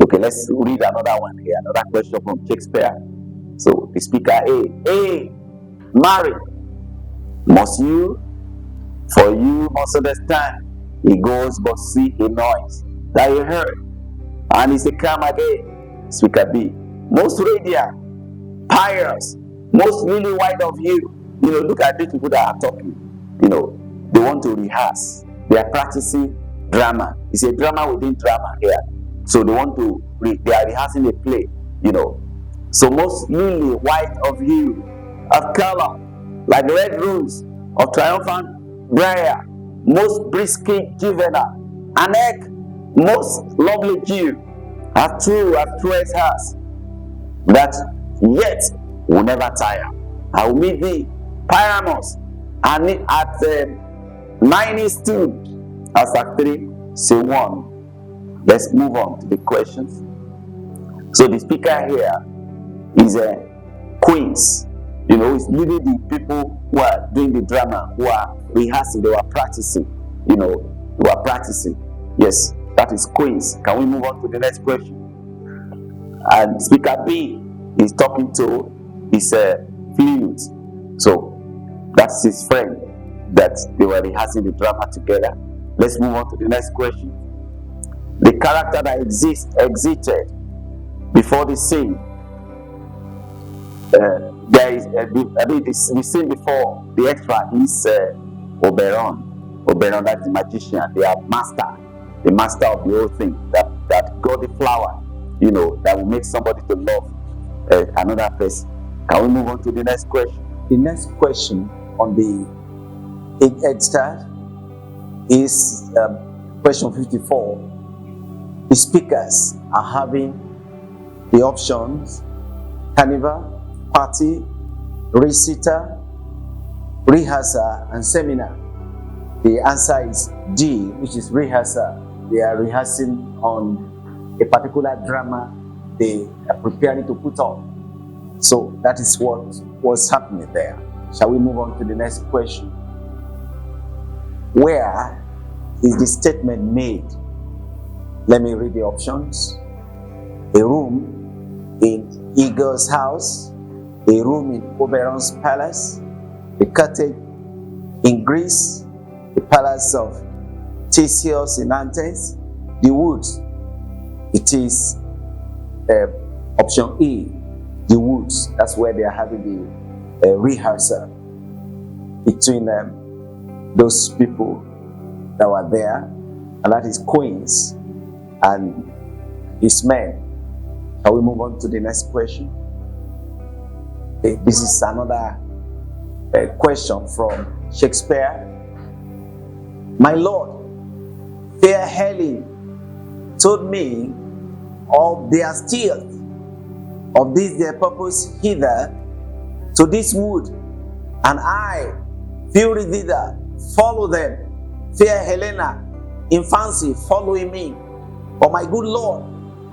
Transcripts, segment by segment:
Okay, let's read another one here. Another question from Shakespeare. So the speaker A, marry. Must you? For you must understand. He goes but see a noise that you heard, and he say come again. Speaker B, most radiant, pious, most really wide of you. Look at these people that are talking. They want to rehearse. They are practicing drama. It's a drama within drama here. So they want to, they are rehearsing a play. So most lily white of hue, of color, like red rose, of triumphant briar, most briskly juvenile, an egg, most lovely Jew, as true as hers, that yet will never tire. I will meet thee, Pyramus, and at 9 is 2, as at 3, say 1. Let's move on to the questions. So the speaker here is a queens. It's leading the people who are doing the drama, who are rehearsing, they were practicing. Who are practicing. Yes, that is queens. Can we move on to the next question? And speaker B is talking to his flute. So that's his friend that they were rehearsing the drama together. Let's move on to the next question. The character that existed before the scene. There is the scene before the extra is Oberon. Oberon, that's the magician, the master of the whole thing, that got the flower, that will make somebody to love another person. Can we move on to the next question? The next question on the head start is question 54. The speakers are having the options: carnival, party, reciter, rehearsal, and seminar. The answer is D, which is rehearsal. They are rehearsing on a particular drama they are preparing to put on. So that is what was happening there. Shall we move on to the next question? Where is the statement made? Let me read the options. A room in Eagle's house, a room in Oberon's palace, a cottage in Greece, the palace of Theseus in Athens, the woods. It is option E, the woods. That's where they are having the rehearsal between those people that were there, and that is Queens and his men. Shall we move on to the next question? Okay, this is another question from Shakespeare. My lord, fair Helen told me of their stealth, of this their purpose hither to this wood, and I, fury thither, follow them, fair Helena, in fancy following me. But my good lord,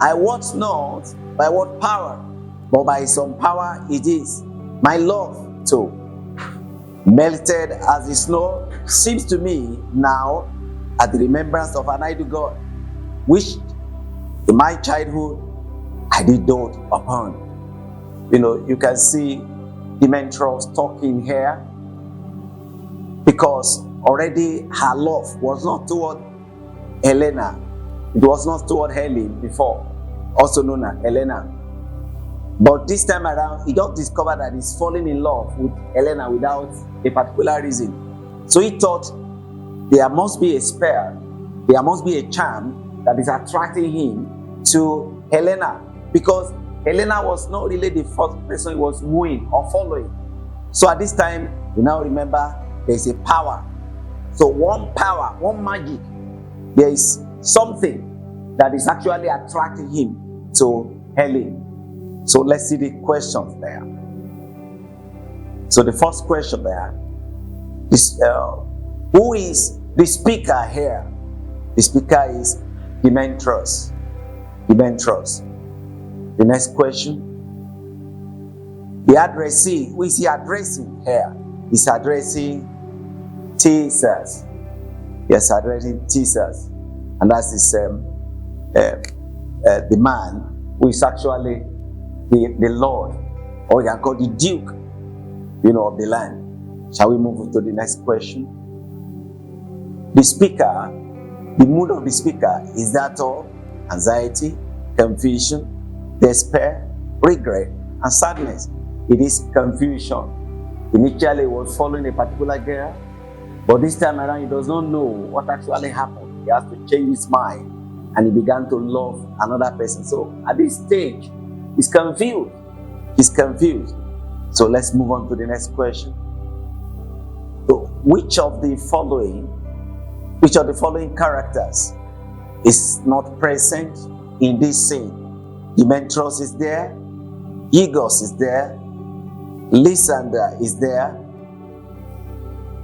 I wot not by what power, but by some power it is. My love too, melted as the snow, seems to me now at the remembrance of an idol god, which in my childhood I did dote upon. You can see Demetrius talking here, because already her love was not toward Helena. It was not toward Helen before, also known as Helena. But this time around, he just discovered that he's falling in love with Helena without a particular reason. So he thought there must be a spell, there must be a charm that is attracting him to Helena, because Helena was not really the first person he was wooing or following. So at this time, you now remember there's a power. So one power, one magic, there is something that is actually attracting him to Helen. So let's see the questions there. So the first question there is, who is the speaker here? The speaker is Demetrius. Demetrius. The next question. The addressee, who is he addressing here? He's addressing Theseus. Yes, addressing Theseus. And that's his the man who is actually the Lord, or you can call the Duke, of the land. Shall we move to the next question? The speaker, the mood of the speaker, is that of anxiety, confusion, despair, regret, and sadness. It is confusion. Initially, he was following a particular girl, but this time around, he does not know what actually happened. He has to change his mind, and he began to love another person. So at this stage, he's confused. He's confused. So let's move on to the next question. So which of the following characters is not present in this scene? Demetrius is there, Aegeus is there, Lysander is there,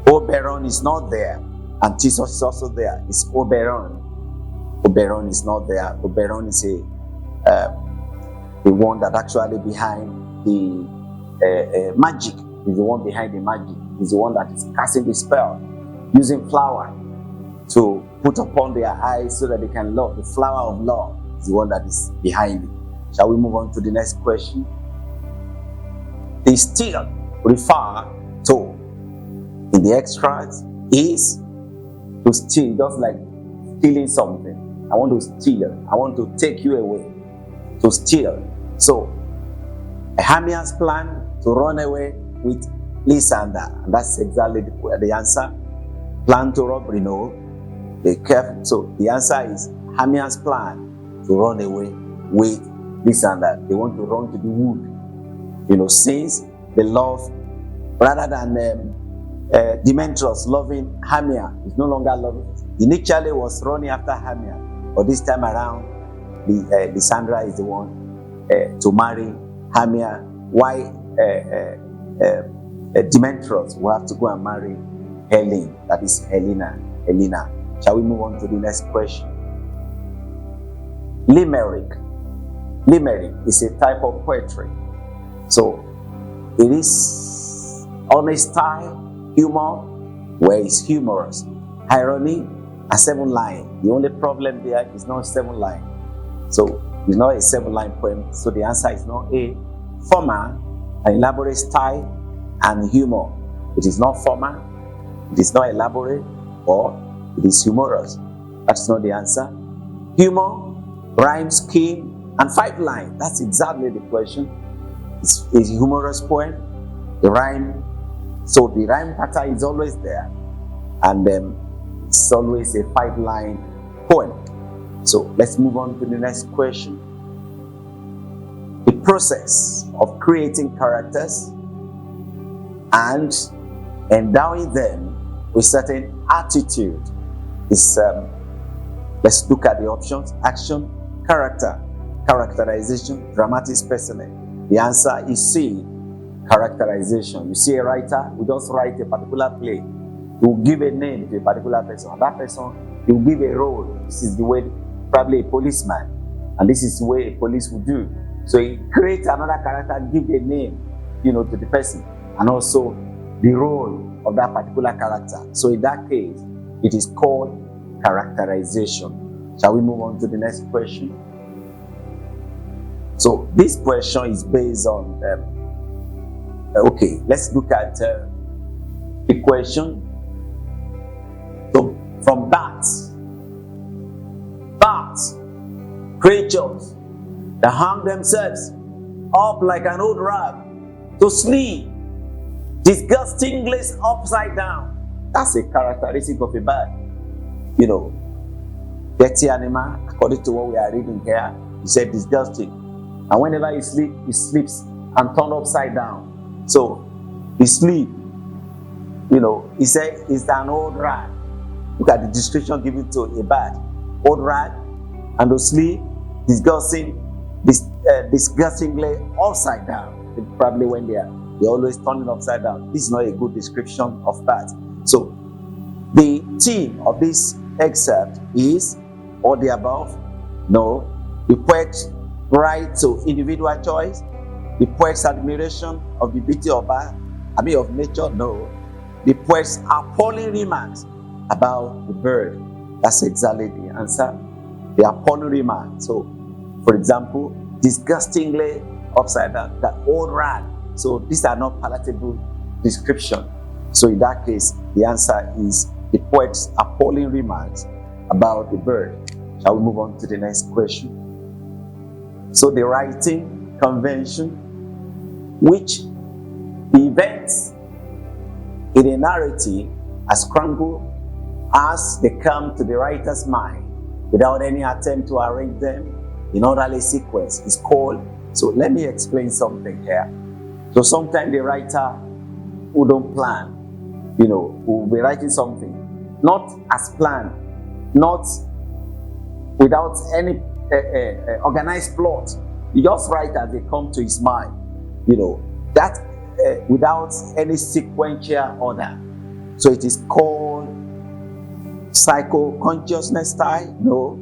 Oberon is not there, and Jesus is also there. It's Oberon. Oberon is not there. Oberon is the one that actually behind the magic. Is the one behind the magic. Is the one that is casting the spell, using flower to put upon their eyes so that they can love. The flower of love is the one that is behind it. Shall we move on to the next question? They still refer to, in the extract, is to steal, just like stealing something. I want to steal. I want to take you away. To steal. So, Hamia's plan to run away with Lysander, and that's exactly the answer. Plan to rob, no. Be careful. So the answer is Hamia's plan to run away with Lysander. They want to run to the wood. Since they love, rather than Demetrius loving Hamia, is no longer loving. Initially was running after Hamia, but this time around, Lysandra is the one to marry Hamia. Why Demetrius will have to go and marry Helen, that is Helena. Shall we move on to the next question? Limerick. Limerick is a type of poetry. So it is on a style, humor, where it's humorous, irony, and 7 line. The only problem there is not 7 line. So it's not a 7-line poem. So the answer is not A. Formal, an elaborate style, and humor. It is not formal, it is not elaborate, or it is humorous. That's not the answer. Humor, rhyme scheme, and 5 line. That's exactly the question. It's a humorous poem. The rhyme, so the rhyme pattern is always there, and it's always a 5-line poem. So let's move on to the next question. The process of creating characters and endowing them with certain attitude is, let's look at the options: action, character, characterization, dramatic specimen. The answer is C, characterization. You see a writer who just write a particular play, he will give a name to a particular person, and that person, he will give a role. This is the way, probably a policeman, and this is the way a police would do. So he creates another character, give a name, to the person, and also the role of that particular character. So in that case, it is called characterization. Shall we move on to the next question? So this question is based on, okay, let's look at the question. So from bats, creatures that hang themselves up like an old rag to sleep, disgustingly upside down. That's a characteristic of a bat. Dirty animal, according to what we are reading here, he said disgusting. And whenever he sleeps and turned upside down. So he sleep, he said it's an old rag. Look at the description given to a bat. Old rag, and to sleep, disgustingly upside down. Probably when they're always turning upside down. This is not a good description of that. So the theme of this excerpt is all the above. No. The poet's right to individual choice. The poet's admiration of the beauty of nature. No. The poet's appalling remarks about the bird. That's exactly the answer. The appalling remarks. So For example, disgustingly upside down, that old rag. So these are not palatable description. So in that case, the answer is the poet's appalling remarks about the bird. Shall we move on to the next question? So the writing convention, which the events in a narrative are scrambled as they come to the writer's mind without any attempt to arrange them in orderly sequence, is called. So let me explain something here. So sometimes the writer who don't plan, will be writing something not as planned, not without any organized plot. He just write as they come to his mind, that without any sequential order. So it is called psycho-consciousness style, no.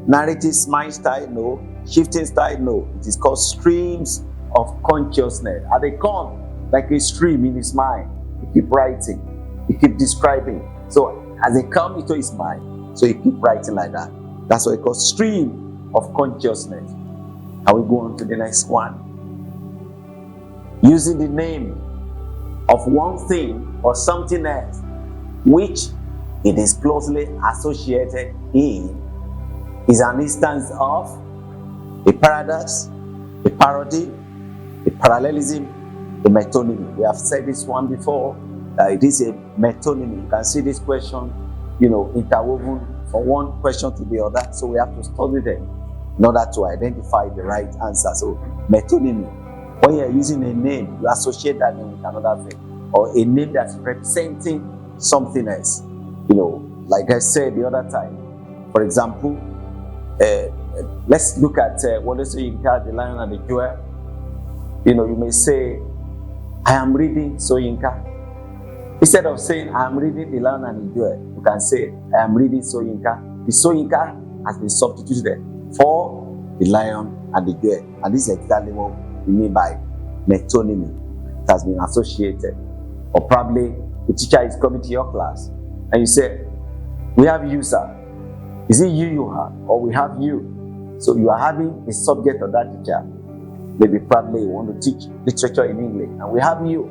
Narrative mind style, no. Shifting style, no. It is called streams of consciousness. As they come like a stream in his mind, he keep writing, he keep describing. So as they come into his mind, so he keep writing like that. That's what it calls stream of consciousness. And we go on to the next one. Using the name of one thing or something else, which it is closely associated in, is an instance of a paradox, a parody, a parallelism, a metonymy. We have said this one before. It is a metonymy. You can see this question, interwoven from one question to the other. So we have to study them in order to identify the right answer. So metonymy. When you're using a name, you associate that name with another thing, or a name that's representing something else. Like I said the other time, for example, let's look at what they say in The Lion and the Jewel. You may say, I am reading Soyinka. Instead of saying, I am reading The Lion and the Jewel, you can say, I am reading Soyinka. The Soyinka has been substituted for The Lion and the Jewel. And this is exactly what we mean by metonymy. It has been associated. Or probably the teacher is coming to your class and you say, we have you, sir. Is it you have, or we have you? So you are having the subject of that teacher. Maybe probably you want to teach literature in English, and we have you.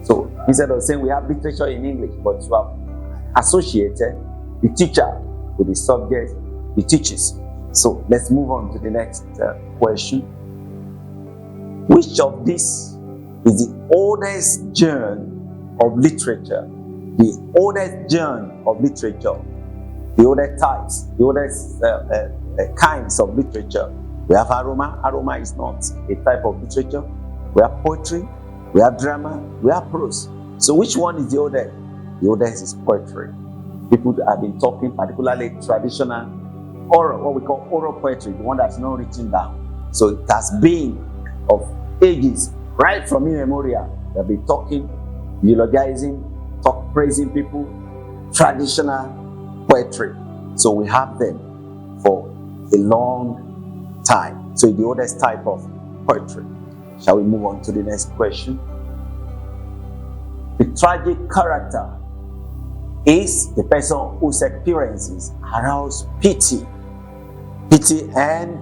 So instead of saying we have literature in English, but you have associated the teacher with the subject he teaches. So let's move on to the next question. Which of these is the oldest germ of literature? The oldest germ of literature, the oldest types, the oldest kinds of literature. We have aroma. Aroma is not a type of literature. We have poetry, we have drama, we have prose. So which one is the oldest? The oldest is poetry. People have been talking, particularly traditional oral, what we call oral poetry, the one that's not written down. So it has been of ages, right from immemorial. They have been talking, eulogizing, praising people, traditional poetry. So we have them for a long time. So the oldest type of poetry. Shall we move on to the next question? The tragic character is the person whose experiences arouse pity and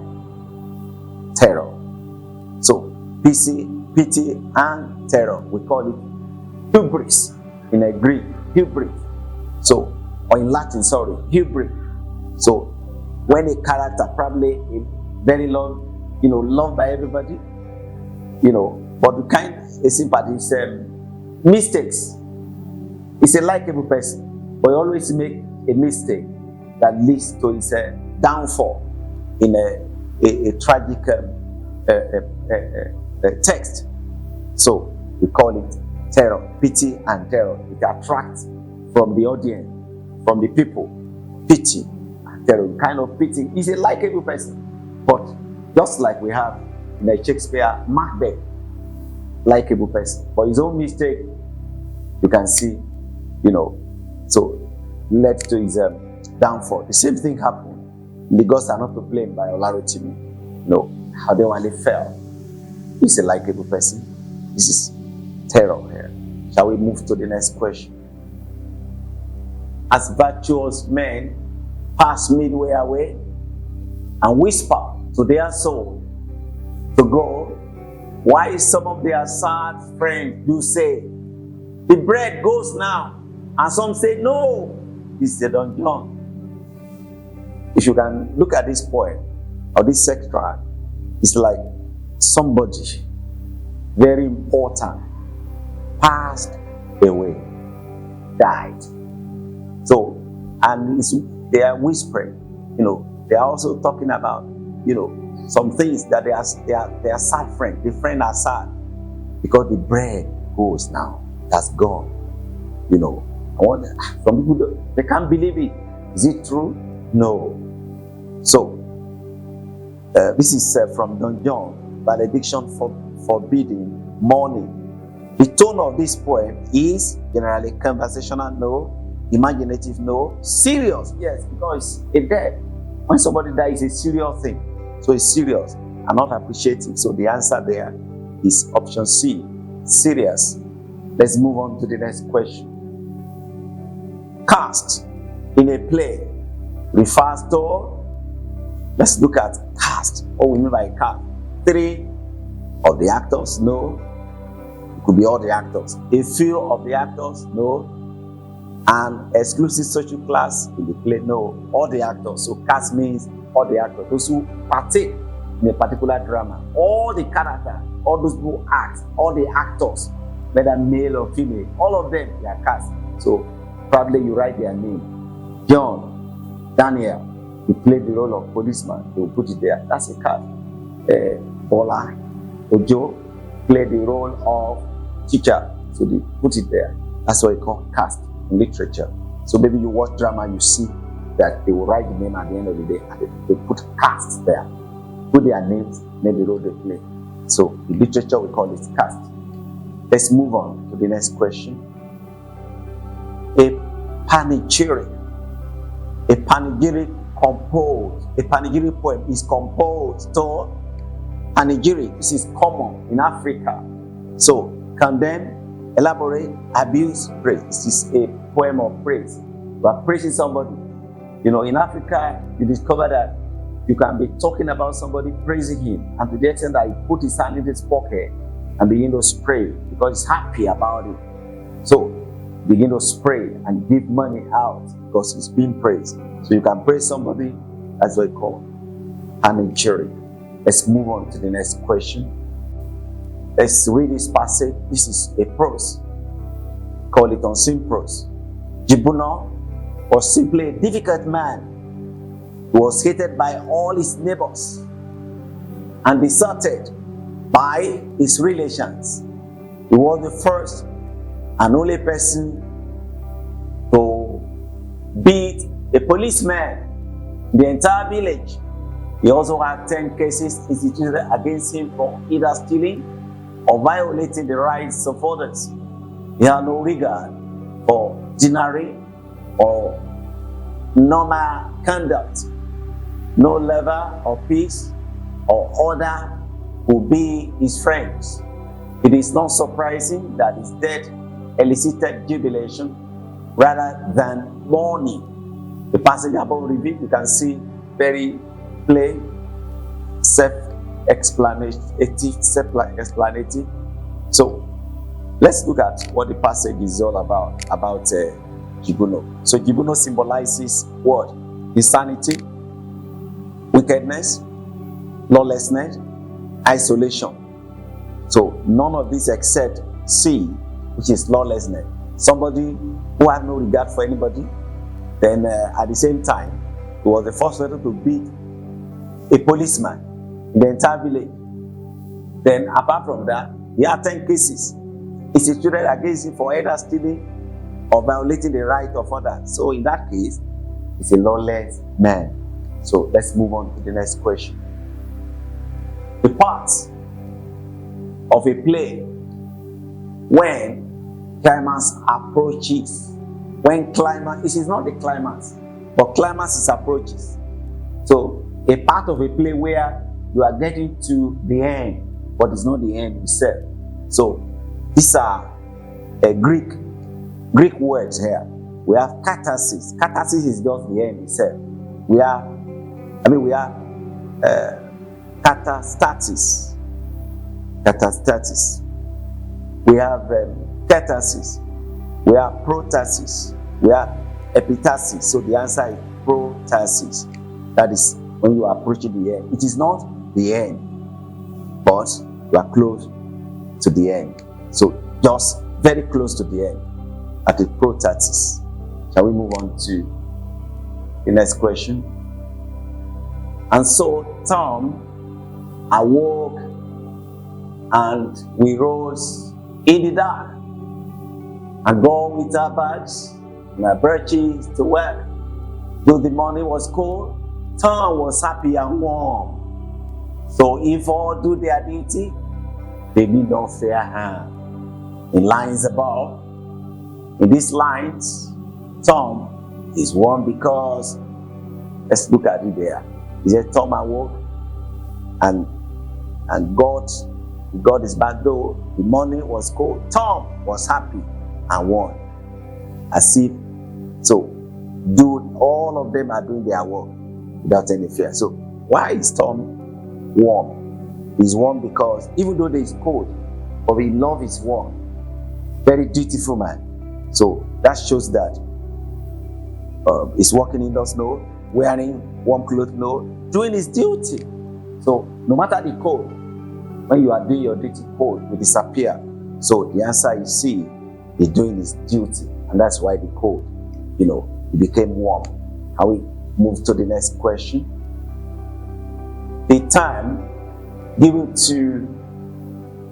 terror. So pity and terror, we call it hubris in a Greek, hubris. So, or in Latin, hubris. So when a character probably very loved, loved by everybody, but the kind of sympathy is mistakes. He's a likable person, but he always make a mistake that leads to his downfall in a tragic text. So we call it terror, pity and terror. It attracts from the audience, from the people, pity and terror. Kind of pity. He's a likable person, but just like we have in a Shakespeare Macbeth, likable person, but his own mistake, you can see, so led to his downfall. The same thing happened. The gods are not to blame by Olarotimi. How they only fell. He's a likable person. This is terror here. Shall we move to the next question? As virtuous men pass midway away and whisper to their soul to go, why some of their sad friends do say, the bread goes now, and some say no, it's the Don John. If you can look at this poem or this extract, it's like somebody very important passed away, died. So, and they are whispering, they are also talking about, some things that they are sad friends. The friends are sad because the bread goes now. That's gone. I wonder, some people, they can't believe it. Is it true? No. So, this is from Don John, Valediction for Forbidding Mourning. The tone of this poem is generally conversational, no. Imaginative, no. Serious, yes, because it's a death. When somebody dies, it's a serious thing. So it's serious and not appreciative. So the answer there is option C, serious. Let's move on to the next question. Cast in a play refers to, let's look at cast. What we mean by cast? 3 of the actors? No. It could be all the actors. A few of the actors? No. An exclusive social class in the play? No. All the actors. So cast means all the actors, those who partake in a particular drama, all the characters, all those who act, all the actors, whether male or female, all of them, they are cast. So probably you write their name. John, Daniel, he played the role of policeman, they will put it there. That's a cast. Bola, Ojo played the role of teacher, so they put it there. That's what we call cast in literature. So maybe you watch drama, you see that they will write the name at the end of the day and they put cast there. Put their names, maybe the role they play. So in literature we call it cast. Let's move on to the next question. A panegyric. A panegyric composed. A panegyric poem is composed to panegyric. This is common in Africa. So condemn, elaborate, abuse, praise. This is a poem of praise. You are praising somebody. In Africa, you discover that you can be talking about somebody, praising him, and to the extent that he put his hand in his pocket and begin to spray because he's happy about it. So begin to spray and give money out because he's being praised. So you can praise somebody, that's what we call panegyric. Let's move on to the next question. Let's read this passage. This is a prose. Call it unseen prose. Jibuna was simply a difficult man who was hated by all his neighbors and deserted by his relations. He was the first and only person to beat a policeman in the entire village. He also had 10 cases instituted against him for either stealing or violating the rights of others. He had no regard for ordinary or normal conduct. No lover of peace or order would be his friends. It is not surprising that his death elicited jubilation rather than mourning. The passage above revealed, you can see very plain, self-explanatory. So let's look at what the passage is all about Jibuno. So Jibuno symbolizes what? Insanity, wickedness, lawlessness, isolation. So none of this except C, which is lawlessness. Somebody who had no regard for anybody. Then at the same time, he was the first person to beat a policeman in the entire village. Then apart from that, he had 10 cases instituted against him for either stealing or violating the right of others. So in that case, he's a lawless man. So let's move on to the next question. The parts of a play when climax approaches. When climax, it is not the climax, but climax is approaches. So a part of a play where you are getting to the end, but it's not the end itself. So these are Greek words here. We have catharsis. Catharsis is just the end itself. We have Catastasis. Catastasis. We have catastasis. We have protasis. We have epitasis. So the answer is protasis. That is when you are approaching the end. It is not the end, but you are close to the end. So just very close to the end at the protasis. Shall we move on to the next question? And so Tom awoke, and we rose in the dark and go with our bags and our birches to work. Though the morning was cold, Tom was happy and warm. So if all do their duty, they need not fear harm. In lines above, in these lines, Tom is warm because, let's look at it there. He said, Tom awoke and got his back door. The morning was cold. Tom was happy and warm. As if, so, all of them are doing their work without any fear. So, why is Tom warm? He's warm because even though there is cold, but he loves his warm. Very dutiful man. So, that shows that he's walking in the snow, wearing warm clothes, doing his duty. So, no matter the cold, when you are doing your duty, cold will disappear. So, the answer is C, he's doing his duty. And that's why the cold, he became warm. How we move to the next question? The time given to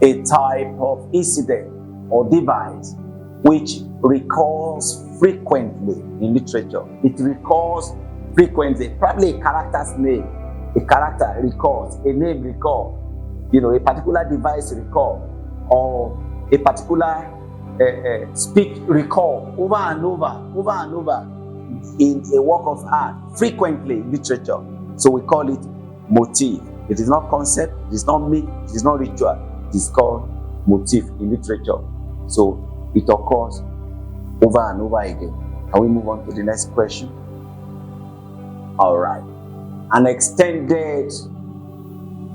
a type of incident or device which recurs frequently in literature. It recurs frequently, probably a character's name. A character recurs, a name recurs, a particular device recurs, or a particular speech recur over and over in a work of art, frequently in literature. So we call it motif. It is not concept, it is not myth, it is not ritual. It is called motif in literature. So it occurs over and over again. Can we move on to the next question? All right. An extended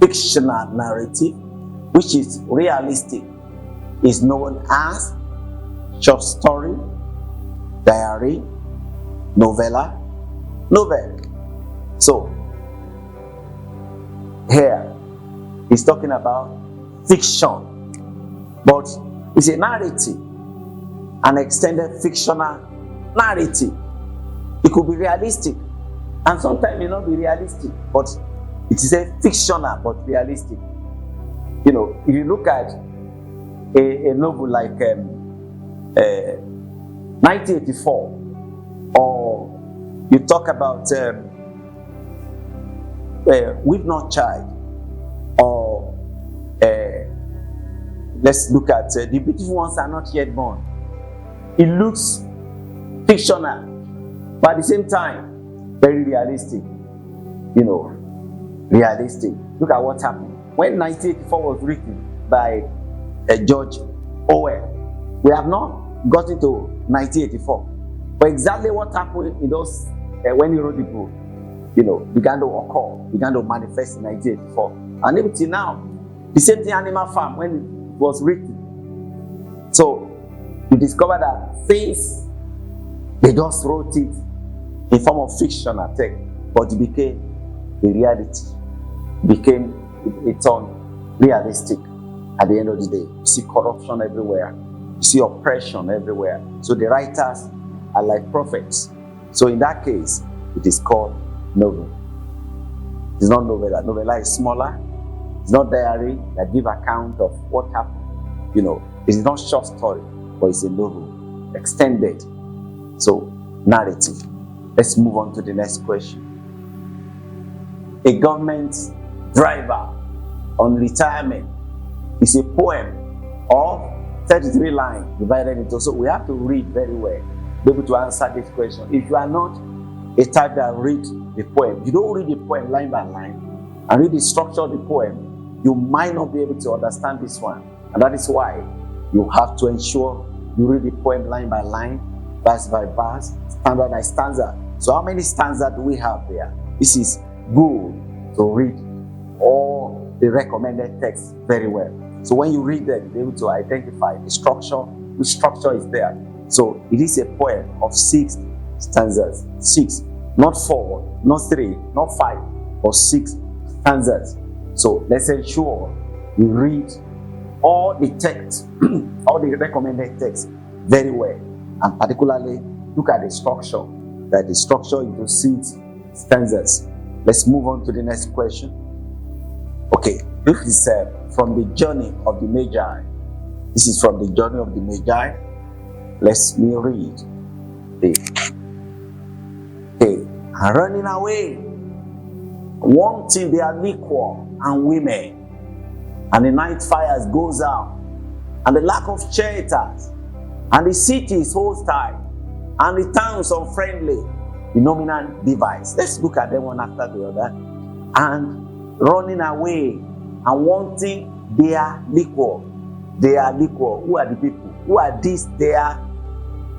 fictional narrative, which is realistic, is known as short story, diary, novella, novel. So, here, he's talking about fiction, but it's a narrative, an extended fictional narrative. It could be realistic, and sometimes it may not be realistic, but it is a fictional but realistic. If you look at a novel like 1984, or you talk about We've Not Child, or let's look at The Beautiful Ones Are Not Yet Born. It looks fictional, but at the same time, very realistic. Realistic. Look at what happened. When 1984 was written by George Orwell, we have not gotten to 1984. But exactly what happened in those, when he wrote the book, began to occur, began to manifest in 1984. And even till now, the same thing Animal Farm, when it was written. So, you discover that things, they just wrote it in form of fictional text, but it became a reality. It turned realistic at the end of the day. You see corruption everywhere. You see oppression everywhere. So the writers are like prophets. So in that case, it is called novel. It's not novella. Novella is smaller. It's not diary that give account of what happened. It's not short story, but it's a novel, extended. So narrative. Let's move on to the next question. A Government Driver on Retirement is a poem of 33 lines divided into. So we have to read very well, be able to answer this question. If you are not a type that read the poem, you don't read the poem line by line and read the structure of the poem, you might not be able to understand this one. And that is why you have to ensure you read the poem line by line, verse by verse, stanza by stanza. So how many stanzas do we have there? This is good to read all the recommended text very well. So when you read them, you're able to identify the structure, which structure is there. So it is a poem of 6 stanzas. 6, not 4, not 3, not 5, but 6 stanzas. So let's ensure we read all the text, all the recommended text very well, and particularly look at the structure, that the structure into 6 stanzas. Let's move on to the next question. Okay, this is from the journey of the Magi. This is from the journey of the Magi. Let me read. Okay, running away, wanting their liquor and women, and the night fires goes out, and the lack of shelters, and the city is hostile, and the towns unfriendly, the nominal device. Let's look at them one after the other. And running away and wanting their liquor. Their liquor. Who are the people? Who are these? Their.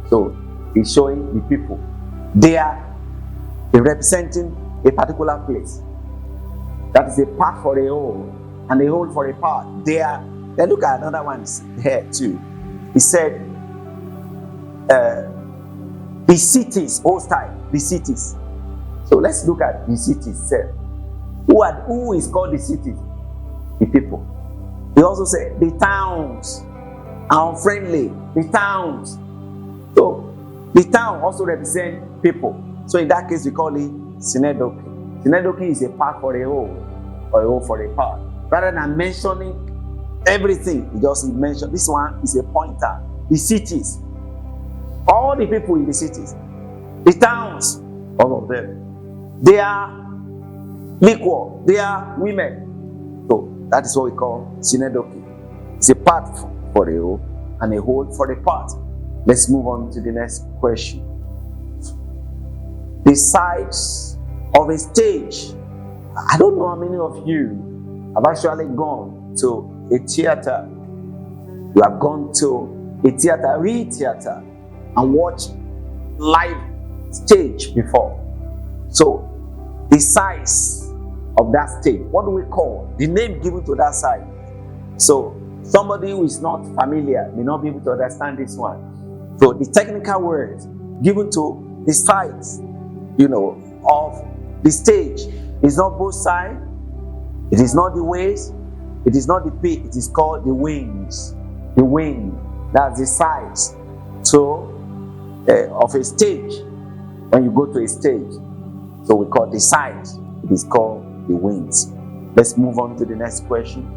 So it's showing the people. They are representing a particular place. That is a part for a whole, and a whole for a part. They are. Then look at another one here too. He said, the cities, hostile, the cities. So let's look at the cities. Who is called the cities? The people. He also said the towns are unfriendly. The towns. So the town also represents people. So in that case, we call it synecdoche. Synecdoche is a part for a whole, or a whole for a part. Rather than mentioning everything, he just mentioned this one is a pointer. The cities. All the people in the cities, the towns, all of them, they are liquor, they are women. So that is what we call synecdoche. It's a part for the whole and a whole for the part. Let's move on to the next question. The sides of a stage. I don't know how many of you have actually gone to a theater. You have gone to a theater, real theater, and watch live stage before. So the size of that stage, what do we call the name given to that side? So somebody who is not familiar may not be able to understand this one. So the technical word given to the sides, of the stage is not both sides, it is not the waist, it is not the peak, it is called the wings. The wing, that's the sides. So of a stage, when you go to a stage, so we call the sides, it is called the wings. Let's move on to the next question.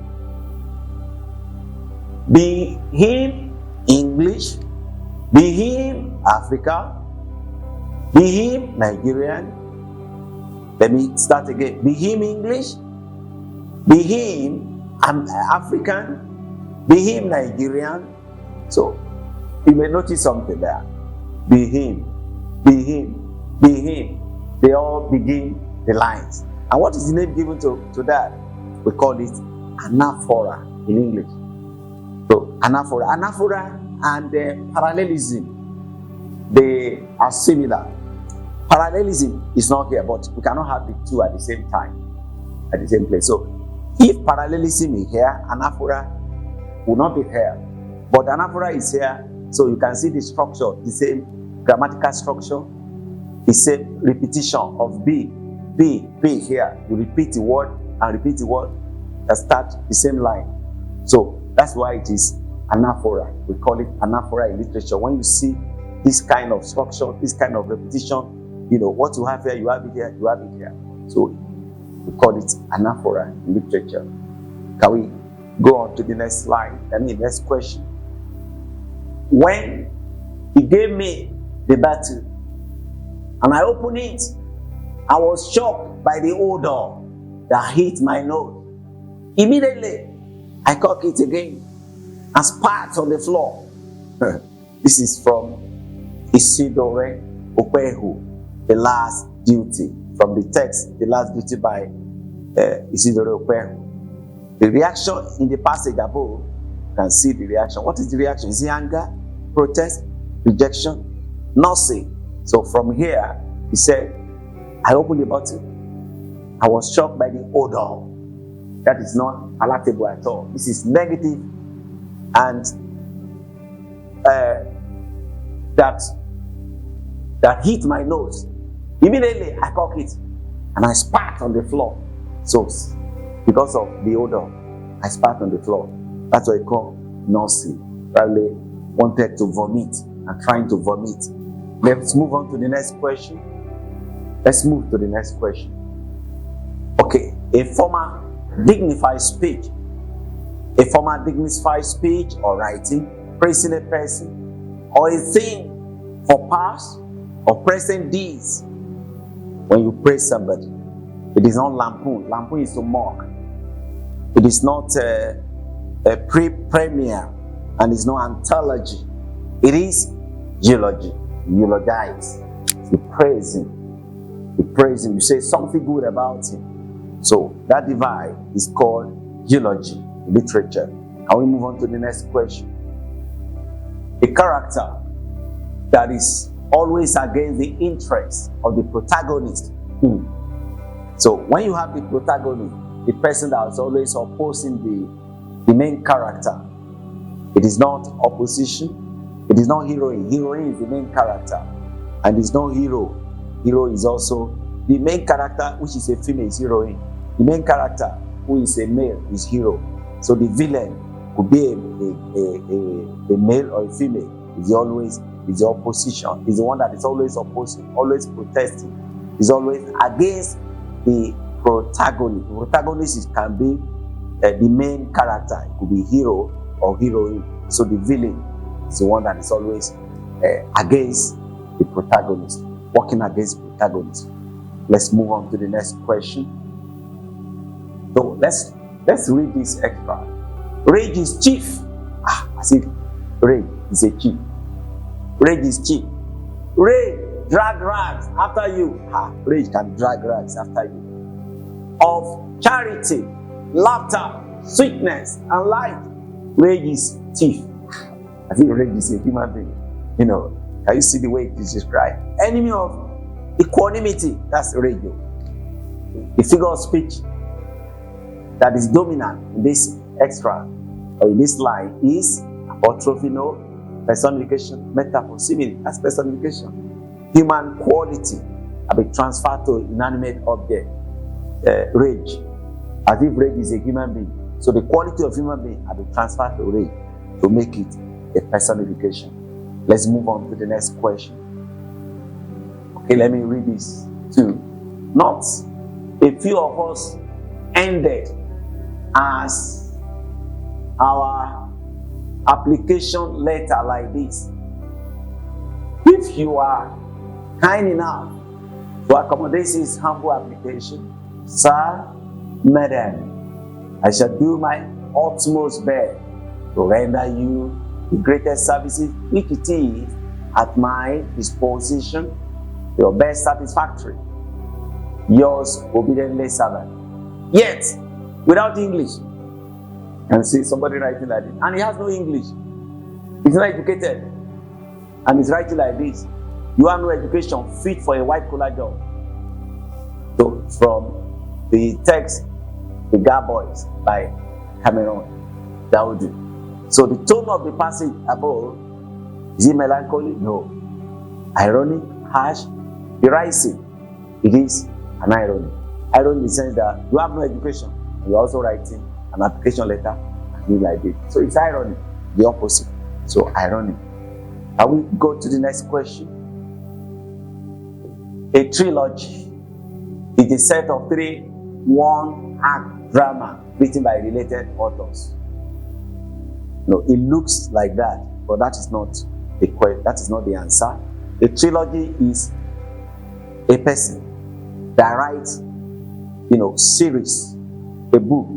Be him English, be him Africa, be him Nigerian. Let me start again. Be him English, be him African, be him Nigerian. So you may notice something there. Be him, be him, be him. They all begin the lines. And what is the name given to that? We call it anaphora in English. So anaphora and parallelism, they are similar. Parallelism is not here, but we cannot have the two at the same time, at the same place. So if parallelism is here, anaphora will not be here. But anaphora is here, so you can see the structure, the same grammatical structure, the same repetition of be here. You repeat the word and repeat the word that start the same line. So that's why it is anaphora. We call it anaphora in literature. When you see this kind of structure, this kind of repetition, what you have here, you have it here, you have it here. So we call it anaphora in literature. Can we go on to the next slide? Next question. When he gave me the battle and I opened it, I was shocked by the odor that hit my nose. Immediately, I cocked it again and spat on the floor. This is from Isidore Okwehu, The Last Duty. From the text, The Last Duty by Isidore Okwehu. The reaction in the passage above, you can see the reaction. What is the reaction? Is it anger, protest, rejection, nausea? So from here, he said, I opened the bottle. I was shocked by the odor. That is not palatable at all. This is negative, and that hit my nose. Immediately I cock it and I spat on the floor. So because of the odor, I spat on the floor. That's what I call nausea. Probably wanted to vomit and trying to vomit. Let's move on to the next question. Okay, a former dignified speech or writing praising a person or a thing for past or present deeds. When you praise somebody, it is not lampoon. Lampoon is to mock. It is not a premier, and it's not anthology. It is eulogy. You eulogize. You praise him. You say something good about him. So that divide is called eulogy in literature. Can we move on to the next question? A character that is always against the interest of the protagonist. So when you have the protagonist, the person that is always opposing the main character, it is not opposition, it is not heroine. Heroine is the main character, and it's not hero. Hero is also the main character, which is a female, is heroine. The main character, who is a male, is hero. So the villain could be a male or a female. Is the opposition. Is the one that is always opposing, always protesting. Is always against the protagonist. The protagonist can be the main character. It could be hero or heroine. So the villain is the one that is always against the protagonist, working against the protagonist. Let's move on to the next question. So let's read this extra. Rage is chief. I said rage is a chief. Rage is chief. Rage drag rags after you. Rage can drag rags after you. Of charity, laughter, sweetness, and light. Rage is chief. I think rage is a human being. Can you see the way it is described? Enemy of equanimity. That's rage. The figure of speech that is dominant in this extra or in this line is apotrophino, personification, metaphor, simile. That's personification. Human quality have been transferred to inanimate object. Rage, as if rage is a human being. So the quality of human being have been transferred to rage to make it a personification. Let's move on to the next question. Okay, let me read this too. Not a few of us ended as our application letter like this. If you are kind enough to accommodate this humble application, sir, madam, I shall do my utmost best to render you the greatest services which it is at my disposition, your best satisfactory. Yours obediently servant. Yet, without English. And see somebody writing like this, and he has no English. He's not educated, and he's writing like this. You have no education fit for a white collar job. So from the text, The Garboys by Cameron Dowdy. So the tone of the passage above, is it melancholy? No. Ironic, harsh, derisive. It is an irony. Irony in the sense that you have no education, you're also writing an application letter and you like it. So it's irony, the opposite. So irony. I will go to the next question. A trilogy is a set of 3 one-act drama written by related authors. No, it looks like that, but that is not the answer. A trilogy is a person that writes, series, a book.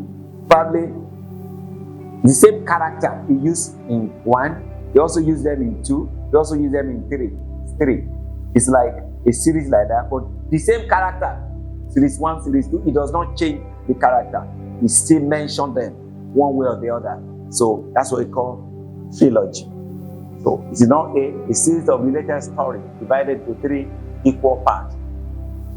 Probably the same character he used in 1, he also used them in 2, he also used them in 3. It's like a series like that, but the same character, series 1, series 2, it does not change the character. He still mentions them one way or the other. So that's what we call trilogy. So it is not a series of related stories divided into 3 equal parts.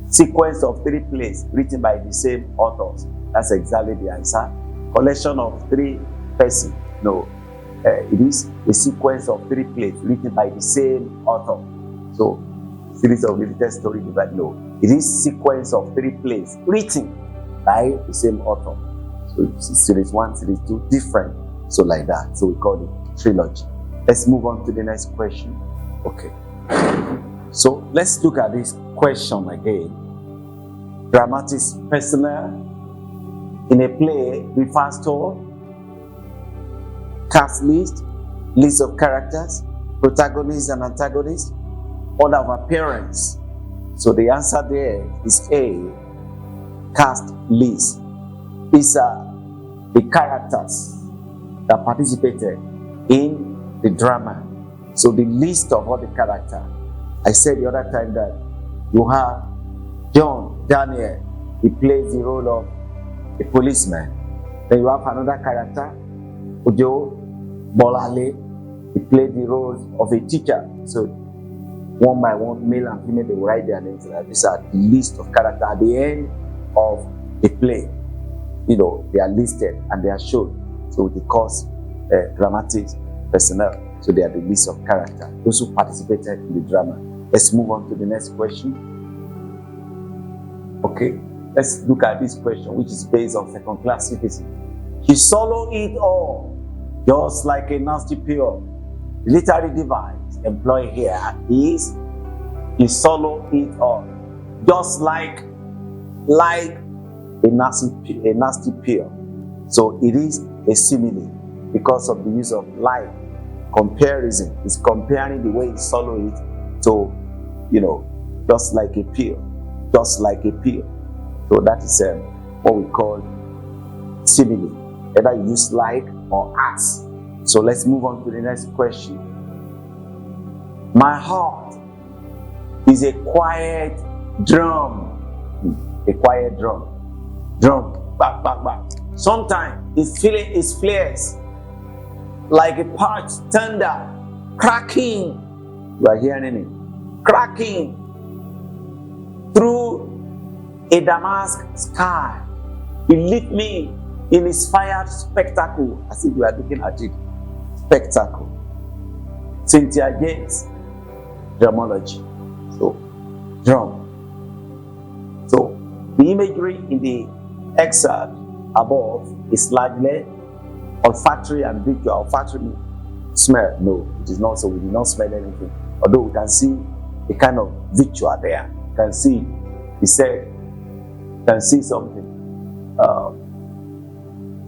Sequence of 3 plays written by the same authors. That's exactly the answer. Collection of 3 persons. No. It is a sequence of 3 plays written by the same author. So, series of related story divided. No. It is sequence of 3 plays written by the same author. So, series 1, series 2, different. So, like that. So, we call it trilogy. Let's move on to the next question. Okay. So, let's look at this question again. Dramatis personae in a play refers to cast list, list of characters, protagonists and antagonists, order of appearance. So the answer there is A, cast list. These are the characters that participated in the drama. So the list of all the characters. I said the other time that you have John Daniel, he plays the role of a policeman. Then you have another character, Ojo Bolale, he played the role of a teacher. So one by one, male and female, they will write their names. These are the list of characters at the end of the play. They are listed and they are shown. So it calls dramatic personnel. So they are the list of characters, those who participated in the drama. Let's move on to the next question. Okay, let's look at this question, which is based on second-class citizen. He swallowed it all, just like a nasty pill. The literary device employed here is he swallowed it all, just like a nasty pill. So it is a simile because of the use of like. Comparison is comparing the way he swallowed it to, just like a pill. Just like a pill. So that is what we call simile. Either you use like or as. So let's move on to the next question. My heart is a quiet drum. A quiet drum. Drum. Back, back, back. Sometimes it flares like a parched thunder. Cracking. You are hearing it. Cracking through a damask sky. He lit me in his fired spectacle, as if you are looking at it. Spectacle. Cynthia James, dramology. So, drum. So, the imagery in the excerpt above is largely olfactory and visual. Olfactory smell. No, it is not so. We did not smell anything. Although we can see a kind of visual there. You can see, he said, you can see something.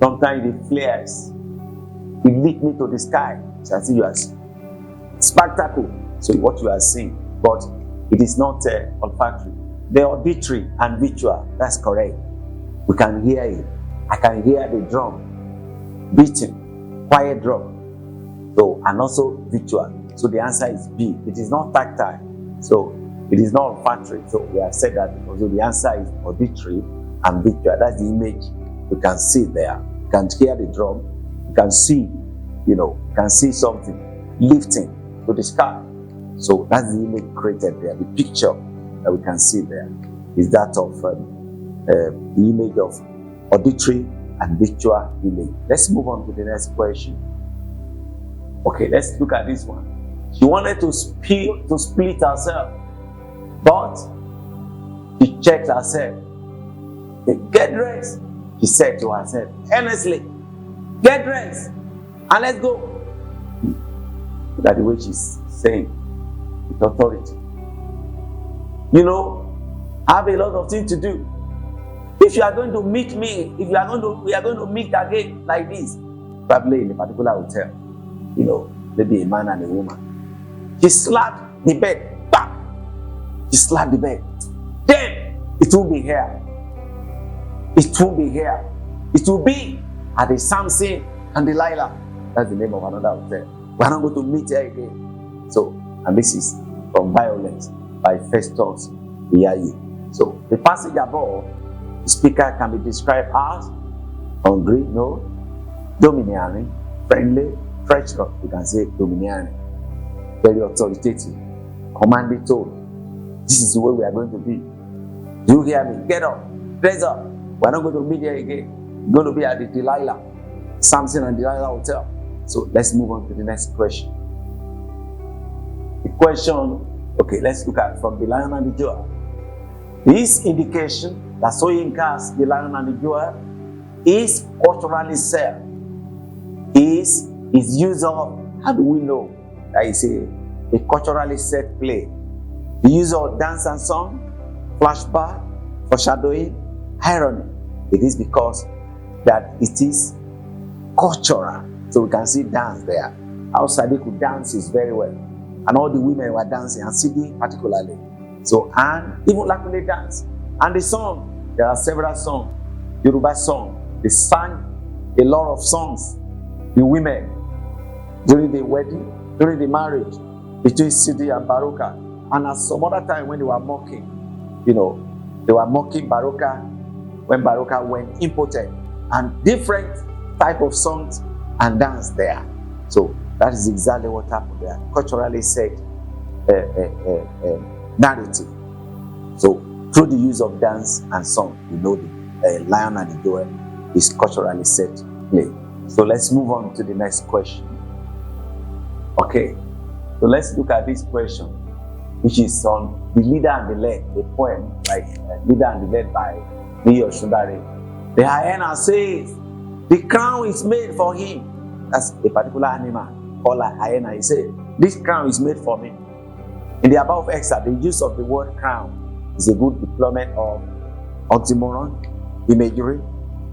Sometimes it flares. It lit me to the sky. So I see you as spectacle. So what you are seeing, but it is not olfactory. The auditory and visual, that's correct. We can hear it. I can hear the drum beating, quiet drum. So, and also visual. So the answer is B. It is not tactile. So it is not olfactory. So we have said that. So the answer is auditory and visual. That's the image you can see there. You can hear the drum. You can see, can see something lifting to the sky. So that's the image created there. The picture that we can see there is that of the image of auditory and visual image. Let's move on to the next question. Okay, let's look at this one. She wanted to split herself, but she checked herself. Get dressed, she said to herself, earnestly, get dressed and let's go. Look at the way she's saying with authority. I have a lot of things to do. If you are going to meet me, we are going to meet again like this, probably in a particular hotel, maybe a man and a woman. She slapped the bed, back. She slapped the bed. Then it will be here. It will be here. It will be at the Samson and Delilah. That's the name of another hotel. We are not going to meet here again. So, and this is from Violence by Festus Iyayi. So the passage above, the speaker can be described as hungry, no, domineering, friendly, treacherous. You can say domineering, very authoritative, commanding tone. This is the way we are going to be. Do you hear me? Get up, dress up, We're not going to meet here again. We're going to be at the Delilah, Samson and Delilah Hotel. So let's move on to the next question. The question, okay, let's look at from the Lion and the Jewel. This indication that Soyinka's The Lion and the Jewel is culturally set, is use of, how do we know that it's a culturally set play? The use of dance and song, flashback, foreshadowing, irony. It is because that it is cultural. So we can see dance there. How Sadiq could dance is very well. And all the women were dancing, and Sidi particularly. So, and even Lakule dance. And the song, there are several songs, Yoruba song. They sang a lot of songs, the women, during the wedding, during the marriage, between Sidi and Baroka. And at some other time when they were mocking, they were mocking Baroka when Baroka went impotent. And different type of songs and dance there. So that is exactly what happened there. Culturally set narrative. So through the use of dance and song, the Lion and the Jewel is culturally set play. So let's move on to the next question. Okay, so let's look at this question, which is on The Leader and the Led, a poem like Leader and the Led by Niyo Shundari. The hyena says, the crown is made for him. That's a particular animal called a hyena. He said, this crown is made for me. In the above excerpt, the use of the word crown is a good deployment of oxymoron, imagery,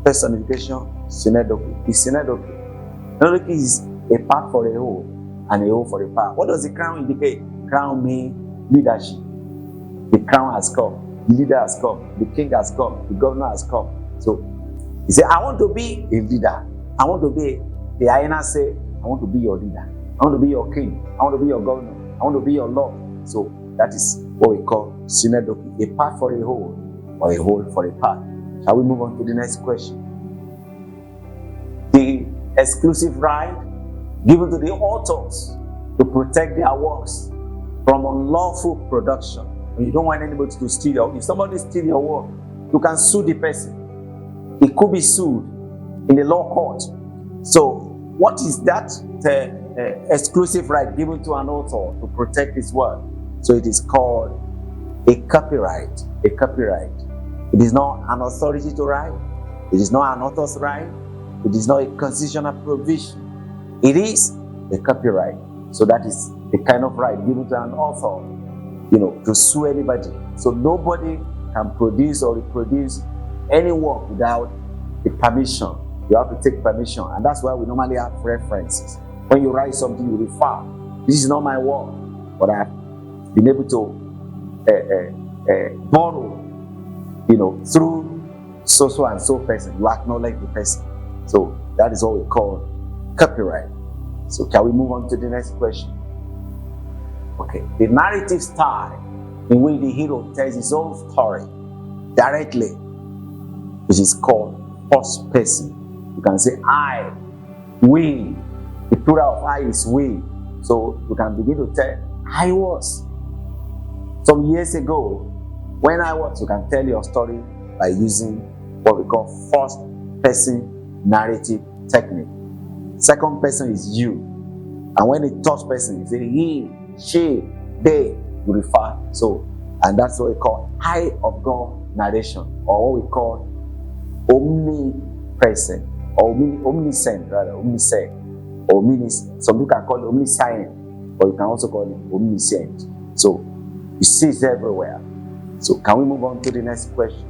personification, synecdoche. The synecdoche. Synecdoche is a part for a whole and a whole for a part. What does the crown indicate? Crown means leadership. The crown has come, the leader has come, the king has come, the governor has come. So he said, I want to be a leader. I want to be, the hyena say, I want to be your leader. I want to be your king. I want to be your governor. I want to be your lord. So that is what we call synecdoche, a part for a whole or a whole for a part. Shall we move on to the next question? The exclusive right given to the authors to protect their works from unlawful production. You don't want anybody to steal your work. If somebody steals your work, you can sue the person. It could be sued in the law court. So what is that exclusive right given to an author to protect his work? So it is called a copyright. A copyright. It is not an authority to write. It is not an author's right. It is not a constitutional provision. It is a copyright. So that is the kind of right given to an author, to sue anybody. So nobody can produce or reproduce any work without the permission. You have to take permission, and that's why we normally have references. When you write something, you refer. This is not my work, but I have been able to borrow, through so and so person. You acknowledge the person. So that is what we call copyright. So can we move on to the next question? Okay, the narrative style in which the hero tells his own story directly, which is called first person. You can say I, we. The plural of I is we. So you can begin to tell, I was. Some years ago, when I was, you can tell your story by using what we call first person narrative technique. Second person is you. And when the third person is he, she, they, you refer. So, and that's what we call eye of God narration, or what we call omnipresent, or omniscient rather, omniscient, or some people can call it omniscient, or you can also call it omniscient. So you see it everywhere. So can we move on to the next question?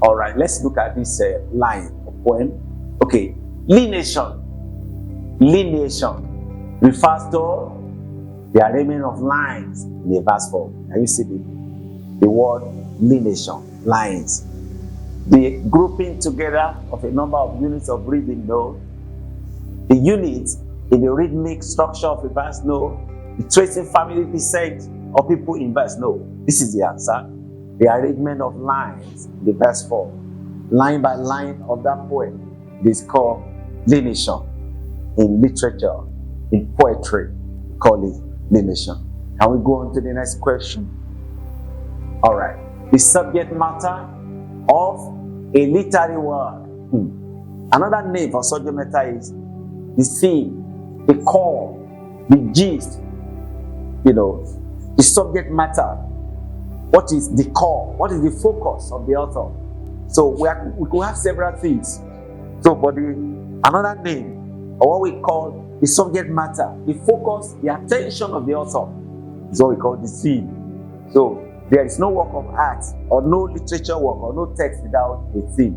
All right, let's look at this line, a poem. Okay, lineation. Lineation refers to the arrangement of lines in a verse form. Can you see the word lineation, lines? The grouping together of a number of units of rhythm, no. The units in the rhythmic structure of a verse, no. The tracing family descent of people in verse, no. This is the answer. The arrangement of lines in the verse form, line by line of that poem, is called lineation. In literature, in poetry, we call it lineation. Can we go on to the next question? All right. The subject matter of a literary word. Another name for subject matter is the theme, the core, the gist, the subject matter. What is the core? What is the focus of the author? So we could have several things. So, but another name, or what we call the subject matter, the focus, the attention of the author, is what we call the theme. So there is no work of art or no literature work or no text without a theme.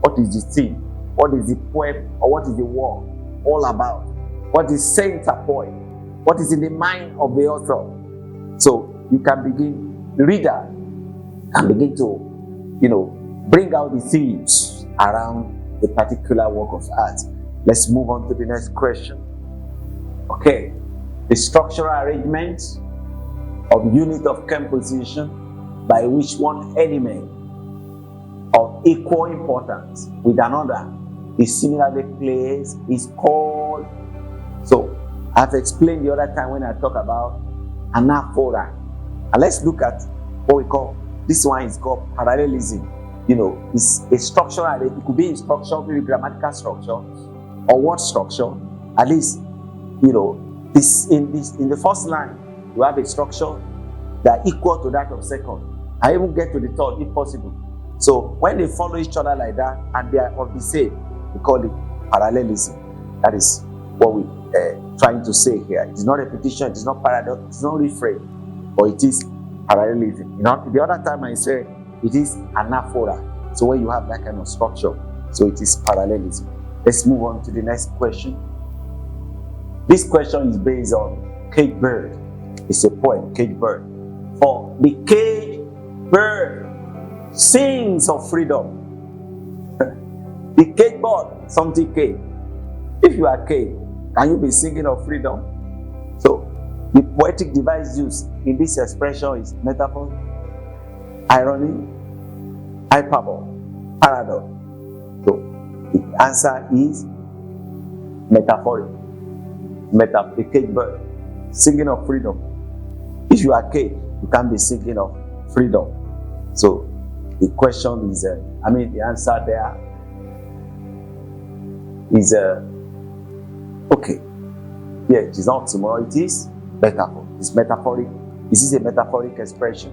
What is the theme? What is the poem or what is the work all about? What is center point? What is in the mind of the author? So you can begin, the reader can begin to, bring out the themes around a particular work of art. Let's move on to the next question. Okay, the structural arrangement of unit of composition by which one element of equal importance with another is similarly placed is called. So I've explained the other time when I talk about anaphora. And let's look at what we call, this one is called parallelism. It's a structural, it could be in structure, maybe grammatical structure or word structure. At least, in the first line, you have a structure that equal to that of second. I even get to the third if possible. So when they follow each other like that and they are of the same, we call it parallelism. That is what we're trying to say here. It is not repetition, it is not paradox, it is not refrain, but it is parallelism. The other time I said it is anaphora. So when you have that kind of structure, so it is parallelism. Let's move on to the next question. This question is based on Caged Bird. It's a poem, Caged Bird. For the caged bird sings of freedom. The caged bird, something caged. If you are caged, can you be singing of freedom? So the poetic device used in this expression is metaphor, irony, hyperbole, paradox. So the answer is metaphoric. The caged bird, singing of freedom. If you are caged, you can't be singing of freedom. So the question is, the answer there is, okay. Yeah, it is not tomorrow, it is metaphor. It's metaphoric. This is a metaphoric expression.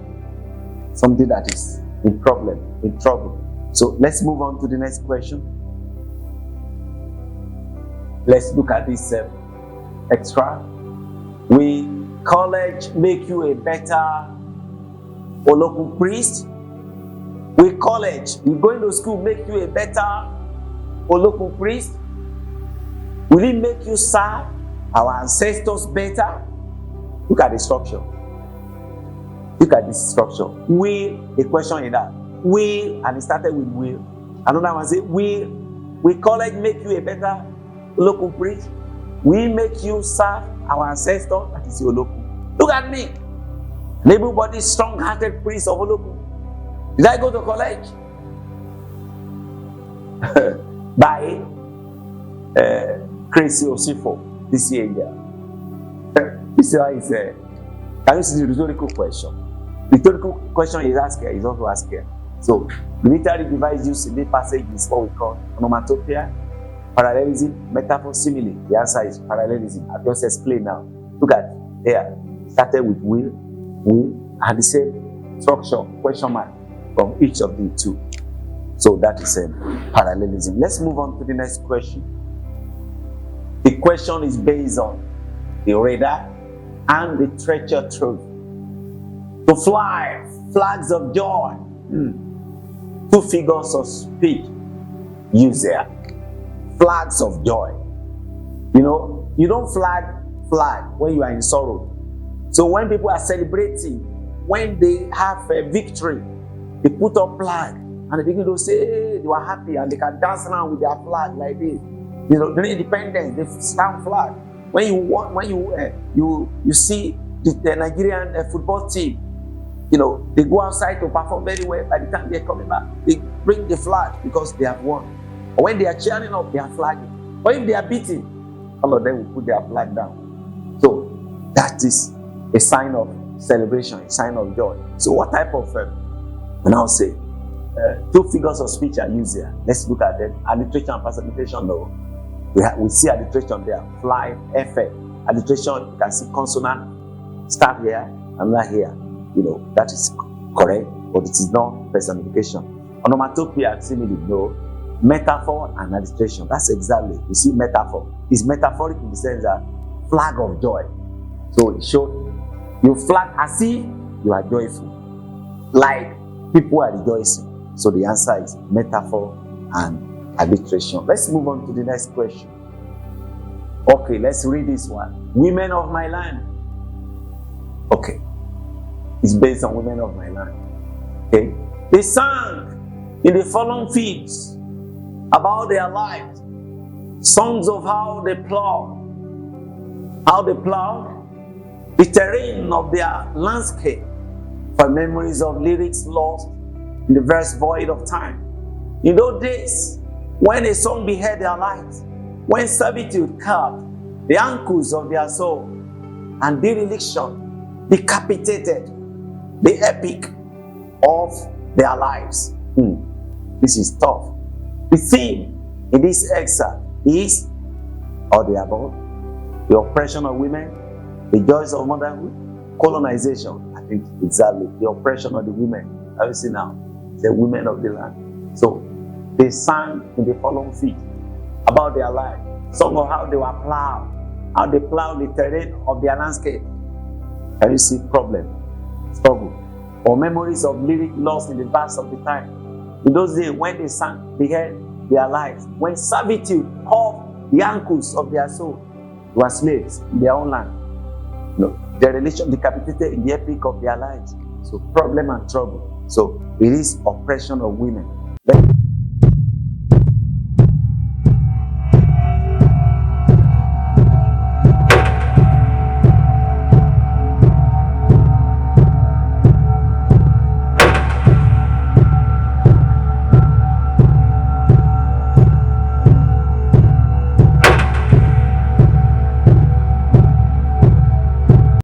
Something that is in trouble. So let's move on to the next question. Let's look at this extra. Will college make you a better Olokun priest? Will college, going to school, make you a better Olokun priest? Will it make you serve our ancestors better? Look at the structure. Look at this structure. Will, a question in that. Will, and it started with will. Another one say, will college make you a better Olokun priest? Will make you serve our ancestors? That is Olokun. Look at me. Everybody strong-hearted priest of Olokun. Did I go to college? By Crazy Osifo, this year. This is can you see the rhetorical question? The rhetorical question is asked here, is also asked here. So, the literary device used in this passage is what we call onomatopoeia, parallelism, metaphor, simile. The answer is parallelism. I've just explained now. Look at here. Started with will, and the same structure, question mark, from each of the two. So that is parallelism. Let's move on to the next question. The question is based on the radar and the treasure trove. To fly, flags of joy. Two figures of speech used there. Flags of joy. You don't flag when you are in sorrow. So when people are celebrating, when they have a victory, they put up flag and they begin to say, hey, they were happy and they can dance around with their flag like this. During independence, they stand flag. When you see the Nigerian football team, they go outside to perform very well. By the time they're coming back, they bring the flag because they have won. Or when they are cheering up, they are flagging. Or if they are beating, all of them will put their flag down. So that is a sign of celebration, a sign of joy. So what type of, Two figures of speech are used here. Let's look at them. Alliteration and personification. No, we see alliteration there. Fly, effect. Alliteration, you can see consonant start here and not here. That is correct, but it is not personification. Onomatopoeia, simile, no. Metaphor and alliteration. That's exactly. You see metaphor. It's metaphoric in the sense that flag of joy. So it shows you flag as if you are joyful, like people are rejoicing. So the answer is metaphor and alliteration. Let's move on to the next question. Okay, let's read this one. Women of my land. Okay, it's based on women of my land. Okay, they sang in the fallen fields about their lives, songs of how they plowed the terrain of their landscape, for memories of lyrics lost in the verse void of time. In those days, when a song beheld their lives, when servitude carved the ankles of their soul, and dereliction decapitated the epic of their lives. This is tough. The theme in this excerpt is all the above: the oppression of women, the joys of motherhood, colonization. I think exactly the oppression of the women. Have you seen now? The women of the land. So they sang in the fallen field about their life, song of how they were plowed, how they plowed the terrain of their landscape. Can you see problem, struggle, or memories of lyric lost in the verse of the time? In those days when they sang, they had their lives, when servitude caught the ankles of their soul, they were slaves in their own land. Their religion decapitated in the epic of their lives. So problem and trouble. So it is oppression of women.